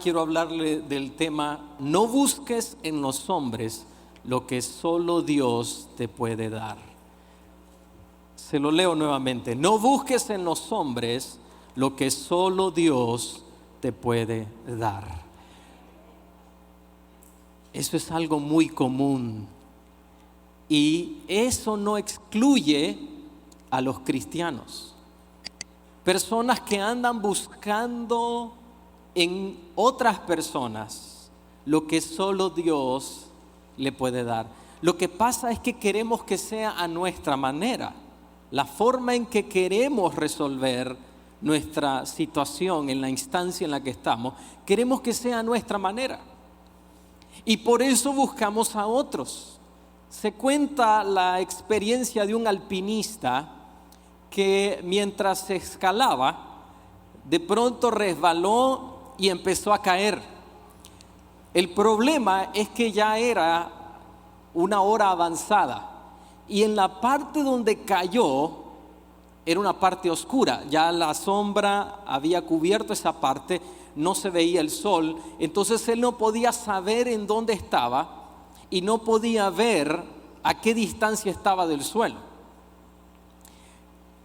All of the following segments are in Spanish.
Quiero hablarle del tema: no busques en los hombres lo que solo Dios te puede dar. Se lo leo nuevamente: no busques en los hombres lo que solo Dios te puede dar. Eso es algo muy común y eso no excluye a los cristianos. Personas que andan buscando en otras personas lo que solo Dios le puede dar. Lo que pasa es que queremos que sea a nuestra manera, la forma en que queremos resolver nuestra situación en la instancia en la que estamos. Queremos que sea a nuestra manera y por eso buscamos a otros. Se cuenta la experiencia de un alpinista que mientras se escalaba, de pronto resbaló y empezó a caer. El problema es que ya era una hora avanzada y en la parte donde cayó era una parte oscura. Ya la sombra había cubierto esa parte, no se veía el sol. Entonces él no podía saber en dónde estaba y no podía ver a qué distancia estaba del suelo.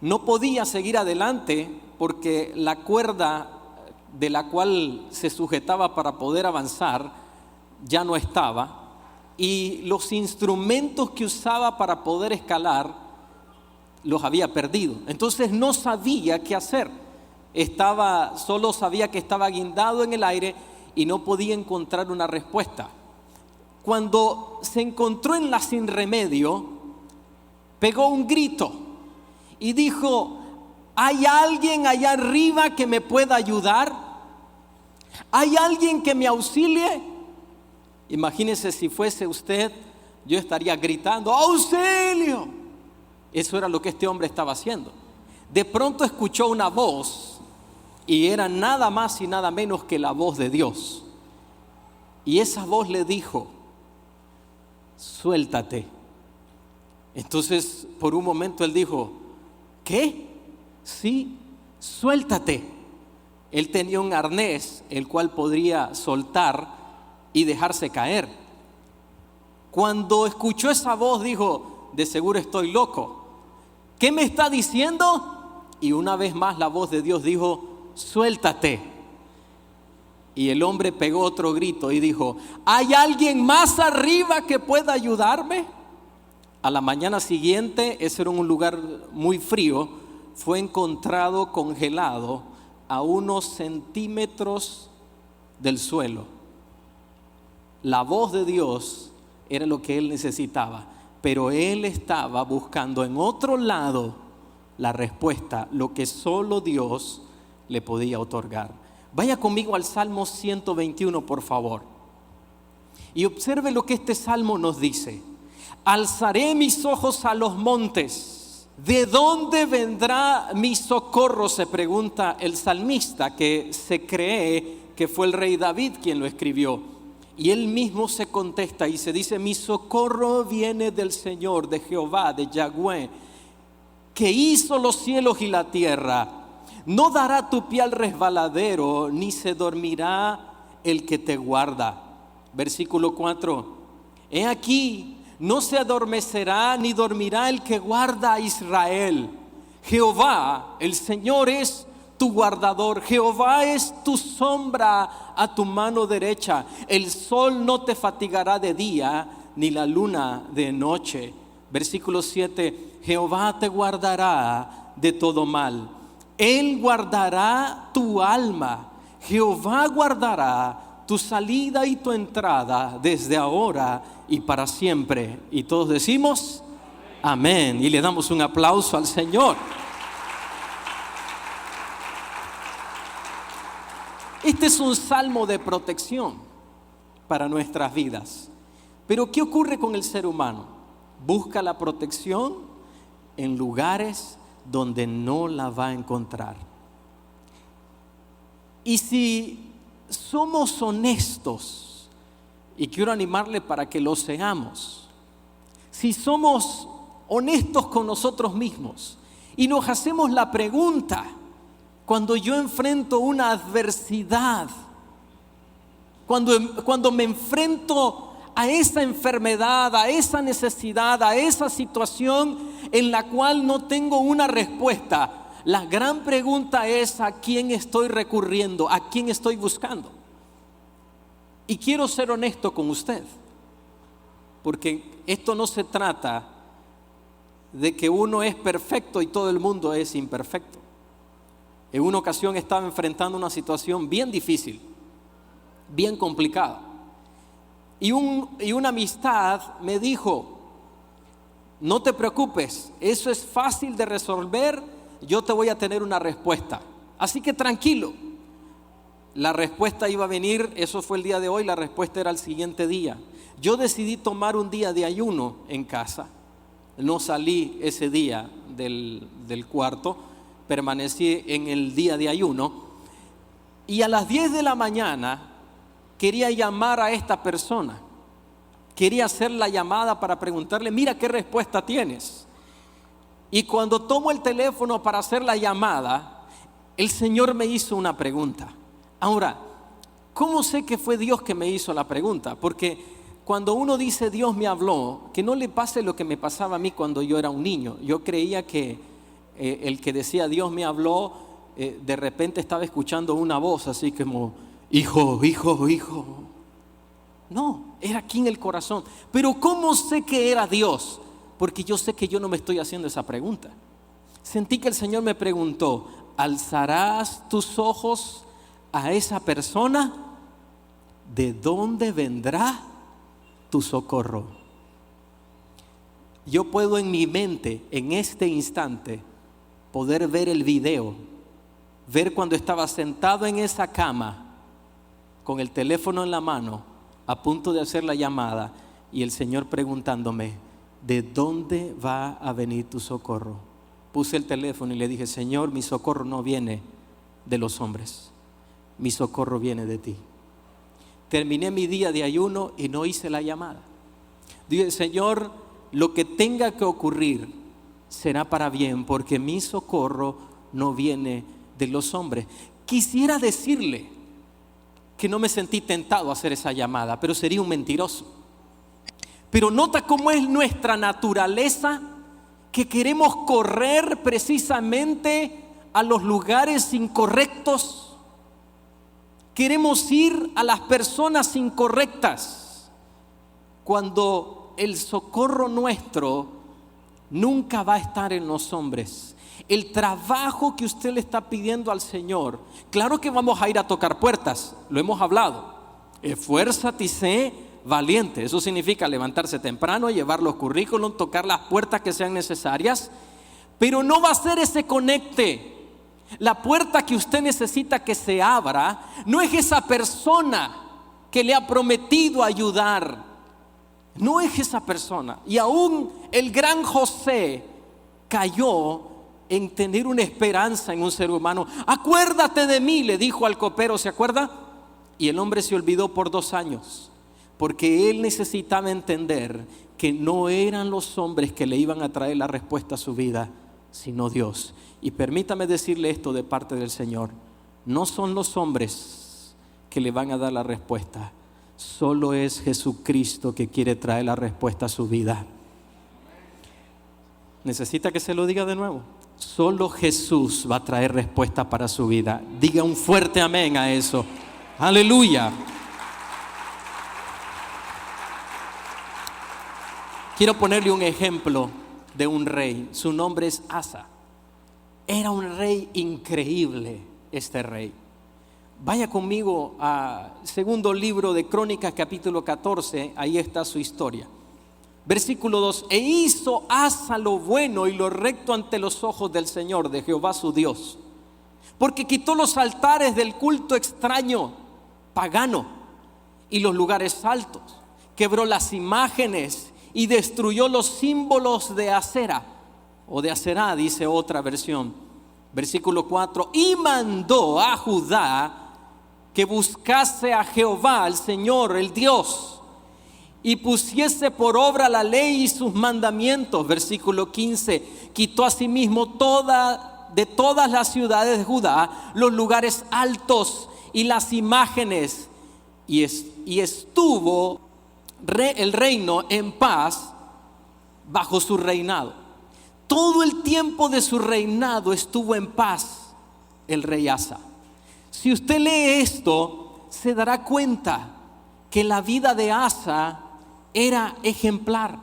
No podía seguir adelante porque la cuerda de la cual se sujetaba para poder avanzar ya no estaba, y los instrumentos que usaba para poder escalar los había perdido. Entonces no sabía qué hacer. Solo sabía que estaba guindado en el aire y no podía encontrar una respuesta. Cuando se encontró en la sin remedio, pegó un grito y dijo: ¿hay alguien allá arriba que me pueda ayudar? ¿Hay alguien que me auxilie? Imagínese si fuese usted, yo estaría gritando: ¡auxilio! Eso era lo que este hombre estaba haciendo. De pronto escuchó una voz y era nada más y nada menos que la voz de Dios. Y esa voz le dijo: suéltate. Entonces por un momento él dijo: ¿qué? Sí, suéltate. Él tenía un arnés el cual podría soltar y dejarse caer. Cuando escuchó esa voz dijo: de seguro estoy loco. ¿Qué me está diciendo? Y una vez más la voz de Dios dijo: suéltate. Y el hombre pegó otro grito y dijo: ¿hay alguien más arriba que pueda ayudarme? A la mañana siguiente, ese era un lugar muy frío, fue encontrado congelado a unos centímetros del suelo. La voz de Dios era lo que él necesitaba, pero él estaba buscando en otro lado la respuesta, lo que solo Dios le podía otorgar. Vaya conmigo al Salmo 121, por favor, y observe lo que este salmo nos dice. Alzaré mis ojos a los montes. ¿De dónde vendrá mi socorro?, se pregunta el salmista, que se cree que fue el rey David quien lo escribió. Y él mismo se contesta y se dice: mi socorro viene del Señor, de Jehová, de Yahweh, que hizo los cielos y la tierra. No dará tu pie al resbaladero, ni se dormirá el que te guarda. Versículo 4. He aquí, no se adormecerá ni dormirá el que guarda a Israel. Jehová, el Señor, es tu guardador. Jehová es tu sombra a tu mano derecha. El sol no te fatigará de día, ni la luna de noche. Versículo 7. Jehová te guardará de todo mal. Él guardará tu alma. Jehová guardará tu salida y tu entrada desde ahora y para siempre. Y todos decimos amén. Y le damos un aplauso al Señor. Este es un salmo de protección para nuestras vidas. Pero ¿qué ocurre con el ser humano? Busca la protección en lugares donde no la va a encontrar. Y si somos honestos, y quiero animarle para que lo seamos, si somos honestos con nosotros mismos y nos hacemos la pregunta: cuando yo enfrento una adversidad, cuando me enfrento a esa enfermedad, a esa necesidad, a esa situación en la cual no tengo una respuesta, la gran pregunta es: ¿a quién estoy recurriendo? ¿A quién estoy buscando? Y quiero ser honesto con usted, porque esto no se trata de que uno es perfecto y todo el mundo es imperfecto. En una ocasión estaba enfrentando una situación bien difícil, bien complicada, y una amistad me dijo: no te preocupes, eso es fácil de resolver, yo te voy a tener una respuesta, así que tranquilo. La respuesta iba a venir, eso fue el día de hoy, la respuesta era el siguiente día. Yo decidí tomar un día de ayuno en casa. No salí ese día del cuarto, permanecí en el día de ayuno, y a las 10 de la mañana quería llamar a esta persona. Quería hacer la llamada para preguntarle: mira qué respuesta tienes. Y cuando tomo el teléfono para hacer la llamada, el Señor me hizo una pregunta. Ahora, ¿cómo sé que fue Dios que me hizo la pregunta? Porque cuando uno dice Dios me habló, que no le pase lo que me pasaba a mí cuando yo era un niño. Yo creía que el que decía Dios me habló, de repente estaba escuchando una voz así como: hijo, hijo, hijo. No, era aquí en el corazón. Pero ¿cómo sé que era Dios? Porque yo sé que yo no me estoy haciendo esa pregunta. Sentí que el Señor me preguntó: ¿alzarás tus ojos a esa persona? ¿De dónde vendrá tu socorro? Yo puedo en mi mente, en este instante, poder ver el video, ver cuando estaba sentado en esa cama, con el teléfono en la mano, a punto de hacer la llamada, y el Señor preguntándome: ¿de dónde va a venir tu socorro? Puse el teléfono y le dije: Señor, mi socorro no viene de los hombres, mi socorro viene de ti. Terminé mi día de ayuno y no hice la llamada. Dije: Señor, lo que tenga que ocurrir será para bien, porque mi socorro no viene de los hombres. Quisiera decirle que no me sentí tentado a hacer esa llamada, pero sería un mentiroso. Pero nota cómo es nuestra naturaleza, que queremos correr precisamente a los lugares incorrectos. Queremos ir a las personas incorrectas, cuando el socorro nuestro nunca va a estar en los hombres. El trabajo que usted le está pidiendo al Señor, claro que vamos a ir a tocar puertas, lo hemos hablado. Esfuérzate y sé valiente. Eso significa levantarse temprano, llevar los currículums, tocar las puertas que sean necesarias, pero no va a ser ese conecte. La puerta que usted necesita que se abra no es esa persona que le ha prometido ayudar, no es esa persona. Y aún el gran José cayó en tener una esperanza en un ser humano. Acuérdate de mí, le dijo al copero, ¿se acuerda? Y el hombre se olvidó por 2 años, porque él necesitaba entender que no eran los hombres que le iban a traer la respuesta a su vida, sino Dios. Y permítame decirle esto de parte del Señor: no son los hombres que le van a dar la respuesta, solo es Jesucristo que quiere traer la respuesta a su vida. ¿Necesita que se lo diga de nuevo? Solo Jesús va a traer respuesta para su vida. Diga un fuerte amén a eso. Aleluya. Quiero ponerle un ejemplo de un rey. Su nombre es Asa. Era un rey increíble, este rey. Vaya conmigo a segundo libro de Crónicas, capítulo 14. Ahí está su historia. Versículo 2: e hizo Asa lo bueno y lo recto ante los ojos del Señor, de Jehová su Dios, porque quitó los altares del culto extraño, pagano, y los lugares altos, quebró las imágenes y destruyó los símbolos de Acera, o de Aserá, dice otra versión. Versículo 4: y mandó a Judá que buscase a Jehová, al Señor, el Dios, y pusiese por obra la ley y sus mandamientos. Versículo 15: quitó asimismo de todas las ciudades de Judá los lugares altos y las imágenes, y estuvo el reino en paz bajo su reinado. Todo el tiempo de su reinado estuvo en paz el rey Asa. Si usted lee esto, se dará cuenta que la vida de Asa era ejemplar.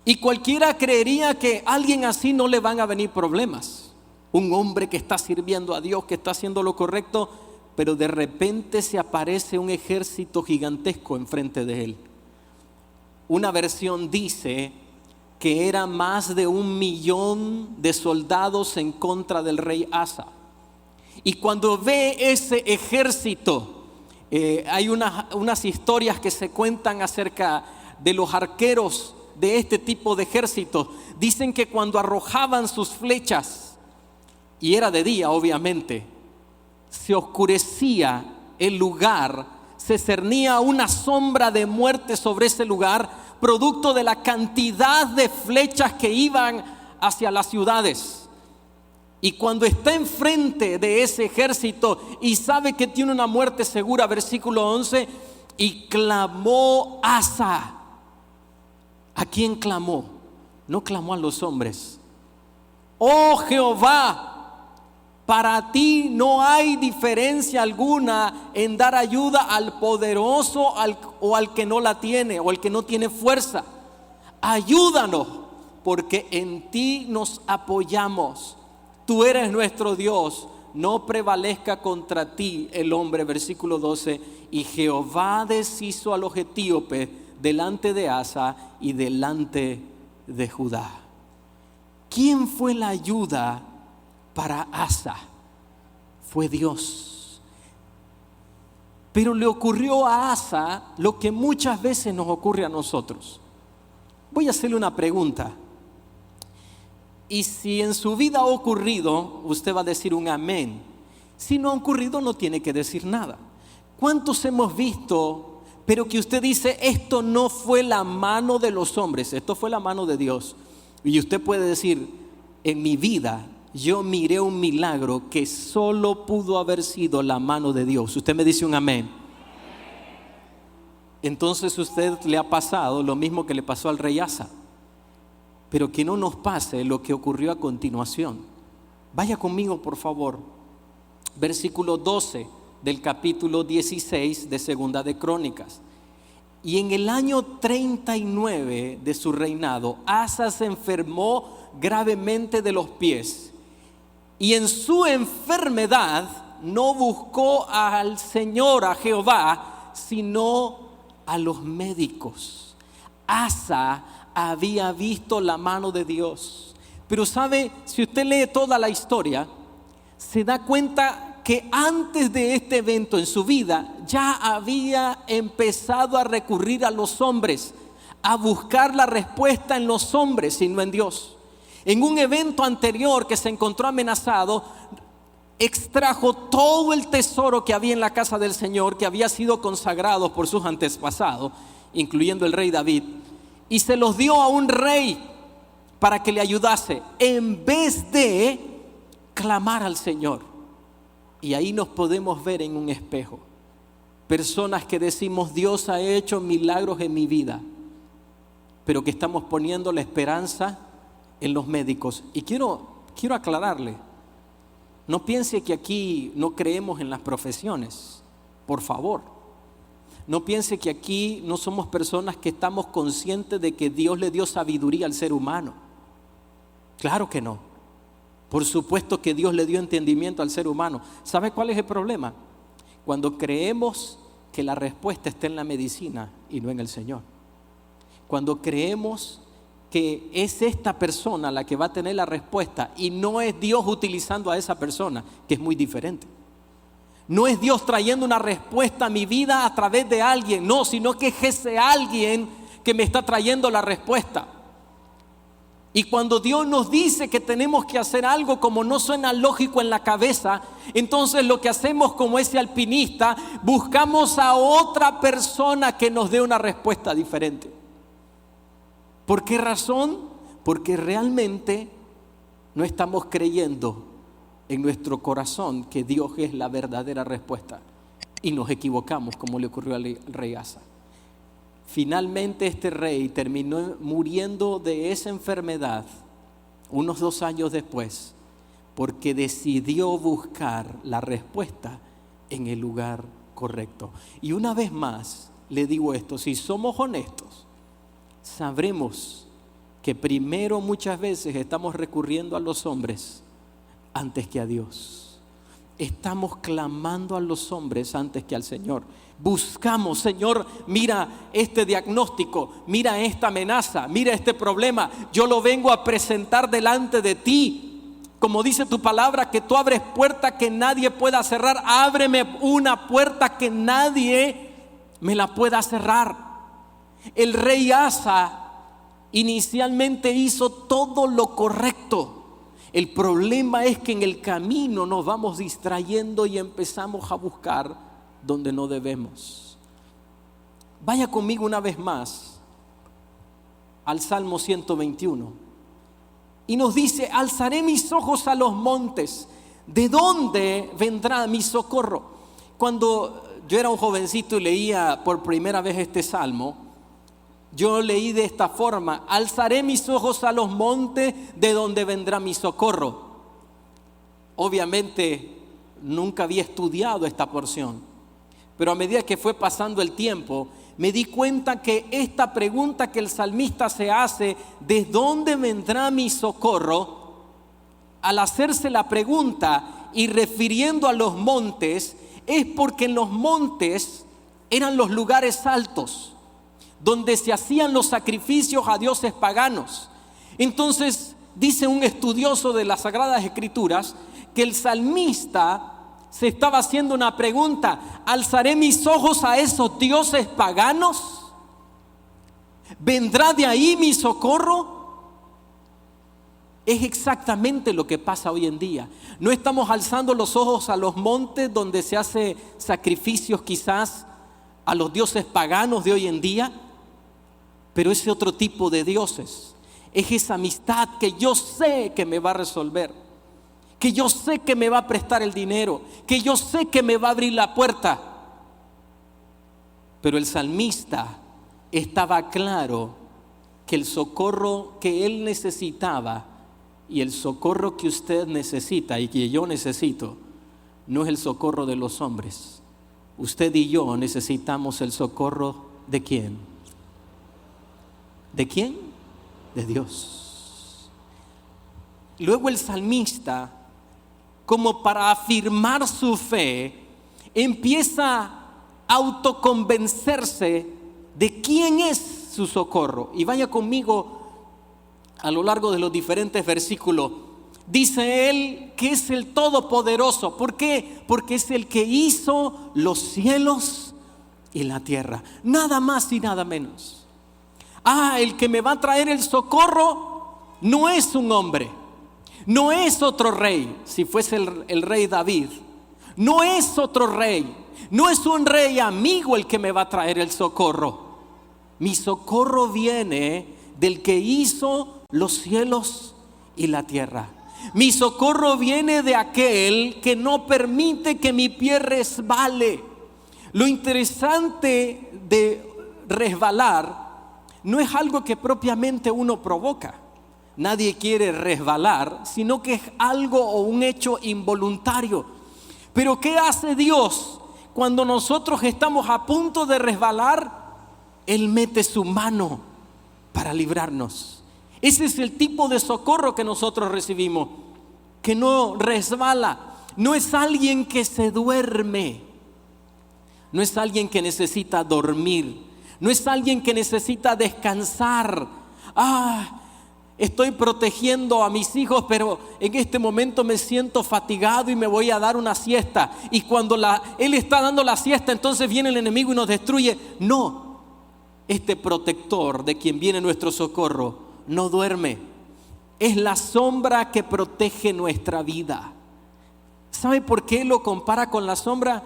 Y cualquiera creería que a alguien así no le van a venir problemas. Un hombre que está sirviendo a Dios, que está haciendo lo correcto, pero de repente se aparece un ejército gigantesco enfrente de él. Una versión dice que era más de 1 millón de soldados en contra del rey Asa. Y cuando ve ese ejército, hay unas historias que se cuentan acerca de los arqueros de este tipo de ejército. Dicen que cuando arrojaban sus flechas, y era de día obviamente, se oscurecía el lugar, se cernía una sombra de muerte sobre ese lugar, producto de la cantidad de flechas que iban hacia las ciudades. Y cuando está enfrente de ese ejército y sabe que tiene una muerte segura, versículo 11, y clamó Asa. ¿A quién clamó? No clamó a los hombres. Oh Jehová, para ti no hay diferencia alguna en dar ayuda al poderoso o al que no la tiene, o al que no tiene fuerza. Ayúdanos, porque en ti nos apoyamos. Tú eres nuestro Dios, no prevalezca contra ti el hombre. Versículo 12, y Jehová deshizo a los etíopes delante de Asa y delante de Judá. ¿Quién fue la ayuda para Asa? Fue Dios. Pero le ocurrió a Asa lo que muchas veces nos ocurre a nosotros. Voy a hacerle una pregunta. Y si en su vida ha ocurrido, usted va a decir un amén. Si no ha ocurrido, no tiene que decir nada. ¿Cuántos hemos visto, pero que usted dice, esto no fue la mano de los hombres, esto fue la mano de Dios? Y usted puede decir, en mi vida yo miré un milagro que solo pudo haber sido la mano de Dios. Usted me dice un amén. Entonces a usted le ha pasado lo mismo que le pasó al rey Asa. Pero que no nos pase lo que ocurrió a continuación. Vaya conmigo, por favor. Versículo 12 del capítulo 16 de Segunda de Crónicas. Y en el año 39 de su reinado, Asa se enfermó gravemente de los pies. Y en su enfermedad no buscó al Señor, a Jehová, sino a los médicos. Asa había visto la mano de Dios. Pero sabe, si usted lee toda la historia, se da cuenta que antes de este evento en su vida ya había empezado a recurrir a los hombres, a buscar la respuesta en los hombres y no en Dios. En un evento anterior que se encontró amenazado, extrajo todo el tesoro que había en la casa del Señor, que había sido consagrado por sus antepasados, incluyendo el rey David, y se los dio a un rey para que le ayudase, en vez de clamar al Señor. Y ahí nos podemos ver en un espejo. Personas que decimos, Dios ha hecho milagros en mi vida, pero que estamos poniendo la esperanza en los médicos. Y quiero aclararle, no piense que aquí no creemos en las profesiones, por favor. No piense que aquí no somos personas que estamos conscientes de que Dios le dio sabiduría al ser humano. Claro que no. Por supuesto que Dios le dio entendimiento al ser humano. ¿Sabe cuál es el problema? Cuando creemos que la respuesta está en la medicina y no en el Señor. Cuando creemos que es esta persona la que va a tener la respuesta y no es Dios utilizando a esa persona, que es muy diferente. No es Dios trayendo una respuesta a mi vida a través de alguien, no, sino que es ese alguien que me está trayendo la respuesta. Y cuando Dios nos dice que tenemos que hacer algo, como no suena lógico en la cabeza, entonces lo que hacemos como ese alpinista, buscamos a otra persona que nos dé una respuesta diferente. ¿Por qué razón? Porque realmente no estamos creyendo en nuestro corazón que Dios es la verdadera respuesta. y nos equivocamos, como le ocurrió al rey Asa. Finalmente este rey terminó muriendo de esa enfermedad unos 2 años después, porque decidió buscar la respuesta en el lugar correcto. Y una vez más le digo esto: si somos honestos, sabremos que primero muchas veces estamos recurriendo a los hombres antes que a Dios. Estamos clamando a los hombres antes que al Señor. Buscamos: Señor, mira este diagnóstico, mira esta amenaza, mira este problema. Yo lo vengo a presentar delante de ti. Como dice tu palabra, que tú abres puerta que nadie pueda cerrar. Ábreme una puerta que nadie me la pueda cerrar. El rey Asa inicialmente hizo todo lo correcto. El problema es que en el camino nos vamos distrayendo y empezamos a buscar donde no debemos. Vaya conmigo una vez más al Salmo 121. Y nos dice: alzaré mis ojos a los montes, ¿de dónde vendrá mi socorro? Cuando yo era un jovencito y leía por primera vez este salmo, yo leí de esta forma: alzaré mis ojos a los montes, ¿de dónde vendrá mi socorro? Obviamente nunca había estudiado esta porción, pero a medida que fue pasando el tiempo, me di cuenta que esta pregunta que el salmista se hace, ¿de dónde vendrá mi socorro?, al hacerse la pregunta y refiriendo a los montes, es porque en los montes eran los lugares altos donde se hacían los sacrificios a dioses paganos. Entonces dice un estudioso de las Sagradas Escrituras que el salmista se estaba haciendo una pregunta: ¿alzaré mis ojos a esos dioses paganos? ¿Vendrá de ahí mi socorro? Es exactamente lo que pasa hoy en día. No estamos alzando los ojos a los montes donde se hace sacrificios quizás a los dioses paganos de hoy en día, pero ese otro tipo de dioses es esa amistad que yo sé que me va a resolver, que yo sé que me va a prestar el dinero, que yo sé que me va a abrir la puerta. Pero el salmista estaba claro que el socorro que él necesitaba y el socorro que usted necesita y que yo necesito no es el socorro de los hombres. Usted y yo necesitamos el socorro ¿de quién? ¿De quién? De Dios. Luego el salmista, como para afirmar su fe, empieza a autoconvencerse de quién es su socorro. Y vaya conmigo a lo largo de los diferentes versículos. Dice él que es el Todopoderoso. ¿Por qué? Porque es el que hizo los cielos y la tierra. Nada más y nada menos. El que me va a traer el socorro no es un hombre. No es otro rey. Si fuese el rey David, no es otro rey. No es un rey amigo el que me va a traer el socorro. Mi socorro viene del que hizo los cielos y la tierra. Mi socorro viene de aquel que no permite que mi pie resbale. Lo interesante de resbalar no es algo que propiamente uno provoca. Nadie quiere resbalar, sino que es algo o un hecho involuntario. Pero ¿qué hace Dios cuando nosotros estamos a punto de resbalar? Él mete su mano para librarnos. Ese es el tipo de socorro que nosotros recibimos, que no resbala. No es alguien que se duerme, no es alguien que necesita dormir, no es alguien que necesita descansar. Estoy protegiendo a mis hijos, pero en este momento me siento fatigado y me voy a dar una siesta. Y cuando Él está dando la siesta, entonces viene el enemigo y nos destruye. No, este protector de quien viene nuestro socorro no duerme. Es la sombra que protege nuestra vida. ¿Sabe por qué lo compara con la sombra?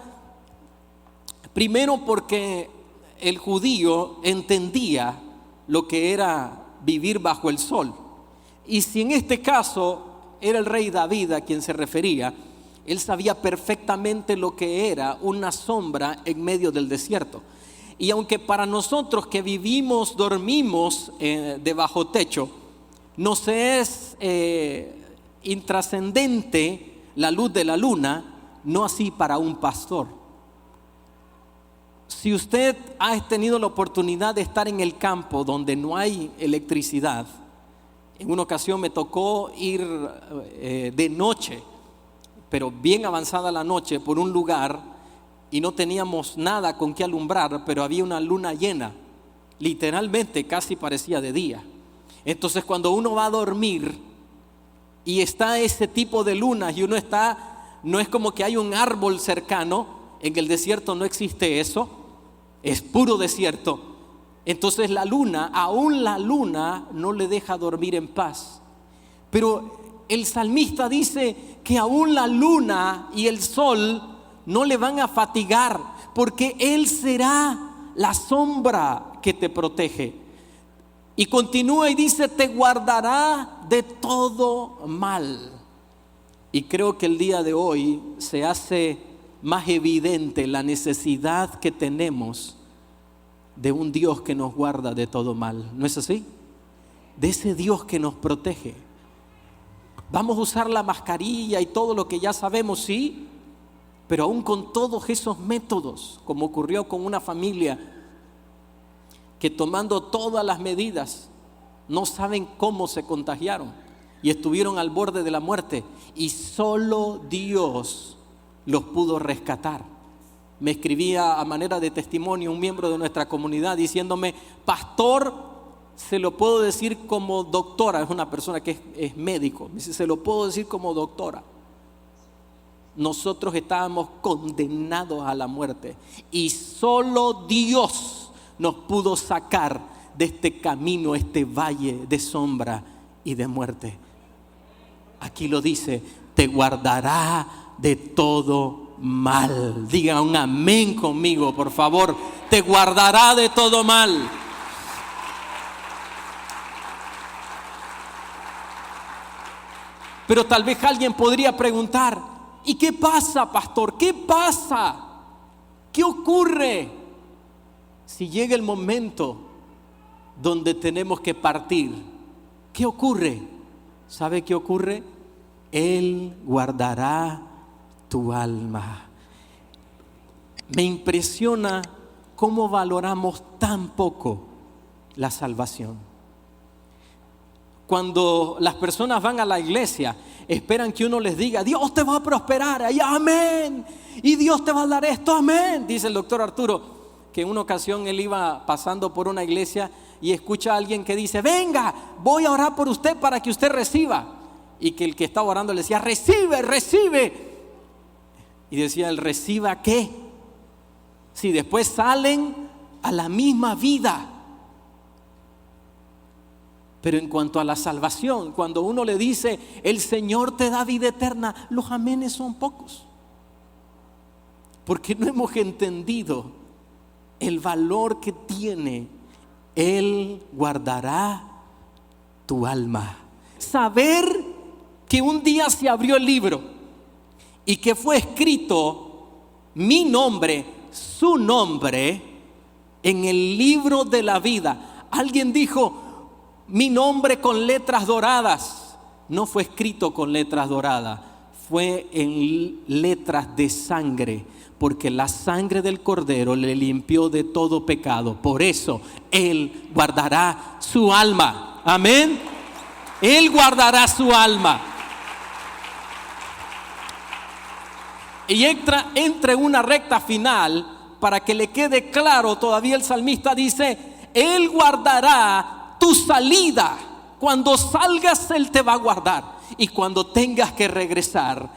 Primero porque el judío entendía lo que era vivir bajo el sol. Y si en este caso era el rey David a quien se refería, Él sabía perfectamente lo que era una sombra en medio del desierto. Y aunque para nosotros que vivimos, dormimos debajo techo, nos es intrascendente la luz de la luna, no así para un pastor. Si usted ha tenido la oportunidad de estar en el campo donde no hay electricidad, en una ocasión me tocó ir de noche, pero bien avanzada la noche, por un lugar y no teníamos nada con qué alumbrar, pero había una luna llena, literalmente casi parecía de día. Entonces cuando uno va a dormir y está ese tipo de lunas y uno está, no es como que hay un árbol cercano, en el desierto no existe eso, es puro desierto. Entonces la luna, aún la luna no le deja dormir en paz. Pero el salmista dice que aún la luna y el sol no le van a fatigar, porque Él será la sombra que te protege. Y continúa y dice, te guardará de todo mal. Y creo que el día de hoy se hace más evidente la necesidad que tenemos de un Dios que nos guarda de todo mal. ¿No es así? De ese Dios que nos protege. Vamos a usar la mascarilla y todo lo que ya sabemos, sí, pero aún con todos esos métodos, como ocurrió con una familia que tomando todas las medidas, no saben cómo se contagiaron y estuvieron al borde de la muerte, y solo Dios los pudo rescatar. Me escribía a manera de testimonio un miembro de nuestra comunidad diciéndome, pastor, se lo puedo decir como doctora, es una persona que es médico, me dice, se lo puedo decir como doctora. Nosotros estábamos condenados a la muerte y solo Dios nos pudo sacar de este camino, este valle de sombra y de muerte. Aquí lo dice, te guardará de todo mal. Diga un amén conmigo, por favor. Te guardará de todo mal. Pero tal vez alguien podría preguntar, ¿y qué pasa, pastor? ¿Qué pasa? ¿Qué ocurre si llega el momento donde tenemos que partir? ¿Qué ocurre? ¿Sabe qué ocurre? Él guardará tu alma. Me impresiona cómo valoramos tan poco la salvación. Cuando las personas van a la iglesia, esperan que uno les diga, Dios te va a prosperar, y amén, y Dios te va a dar esto, amén. Dice el doctor Arturo que en una ocasión él iba pasando por una iglesia y escucha a alguien que dice, venga, voy a orar por usted para que usted reciba. Y que el que estaba orando le decía, recibe, recibe. Y decía, ¿el reciba qué? Si después salen a la misma vida. Pero en cuanto a la salvación, cuando uno le dice, el Señor te da vida eterna, los amenes son pocos. Porque no hemos entendido el valor que tiene. Él guardará tu alma. Saber que un día se abrió el libro y que fue escrito mi nombre, su nombre, en el libro de la vida. Alguien dijo, mi nombre con letras doradas. No fue escrito con letras doradas, fue en letras de sangre, porque la sangre del Cordero le limpió de todo pecado. Por eso Él guardará su alma. Amén. Él guardará su alma. Y entra en una recta final, para que le quede claro, todavía el salmista dice, Él guardará tu salida. Cuando salgas, Él te va a guardar. Y cuando tengas que regresar,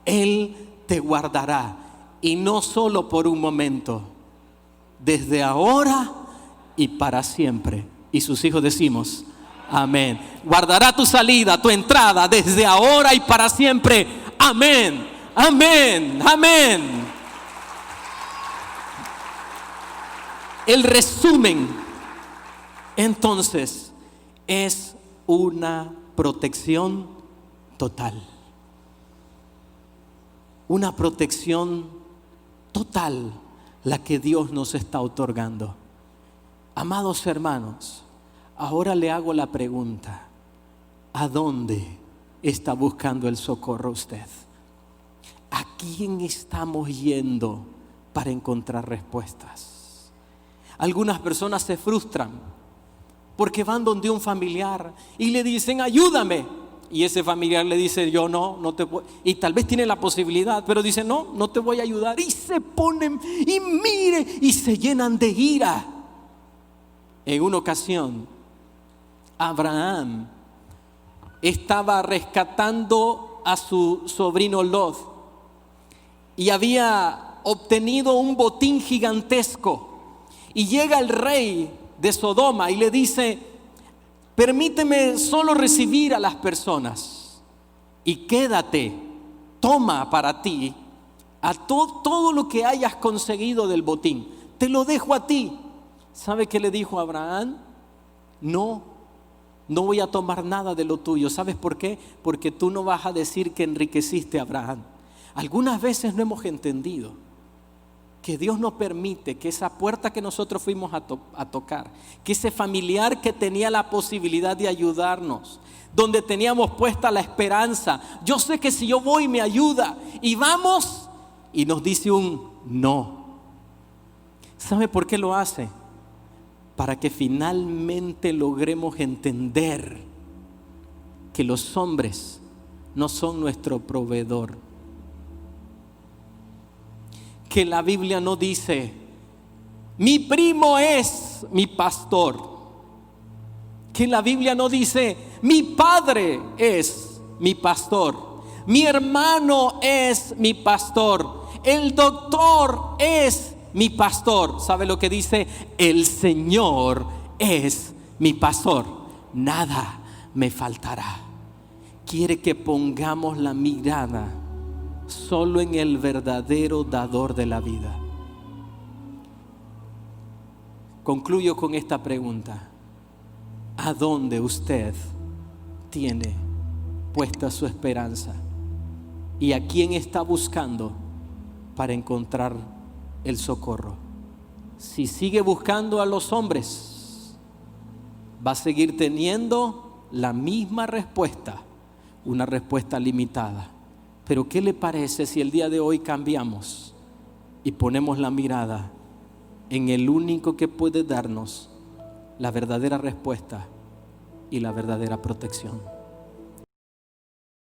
Él te guardará. Y no solo por un momento, desde ahora y para siempre. Y sus hijos decimos, amén. Guardará tu salida, tu entrada, desde ahora y para siempre. Amén. Amén, amén. El resumen, entonces, es una protección total. una protección total la que Dios nos está otorgando. Amados hermanos, ahora le hago la pregunta: ¿a dónde está buscando el socorro usted? ¿A quién estamos yendo para encontrar respuestas? Algunas personas se frustran porque van donde un familiar y le dicen: ayúdame. Y ese familiar le dice: yo no te voy. Y tal vez tiene la posibilidad, pero dice: no te voy a ayudar. Y se ponen, y mire, y se llenan de ira. En una ocasión, Abraham estaba rescatando a su sobrino Lot y había obtenido un botín gigantesco. Y llega el rey de Sodoma y le dice: permíteme solo recibir a las personas y quédate, toma para ti a todo lo que hayas conseguido del botín, te lo dejo a ti. ¿Sabe qué le dijo Abraham? No voy a tomar nada de lo tuyo. ¿Sabes por qué? Porque tú no vas a decir que enriqueciste a Abraham. Algunas veces no hemos entendido que Dios nos permite que esa puerta que nosotros fuimos a tocar, que ese familiar que tenía la posibilidad de ayudarnos, donde teníamos puesta la esperanza, yo sé que si yo voy me ayuda, y vamos y nos dice un no. ¿Sabe por qué lo hace? Para que finalmente logremos entender que los hombres no son nuestro proveedor. Que la Biblia no dice: mi primo es mi pastor. Que la Biblia no dice: mi padre es mi pastor, mi hermano es mi pastor, el doctor es mi pastor. ¿Sabe lo que dice? El Señor es mi pastor, nada me faltará. Quiere que pongamos la mirada solo en el verdadero dador de la vida. Concluyo con esta pregunta: ¿a dónde usted tiene puesta su esperanza? ¿Y a quién está buscando para encontrar el socorro? Si sigue buscando a los hombres, va a seguir teniendo la misma respuesta, una respuesta limitada. Pero ¿qué le parece si el día de hoy cambiamos y ponemos la mirada en el único que puede darnos la verdadera respuesta y la verdadera protección?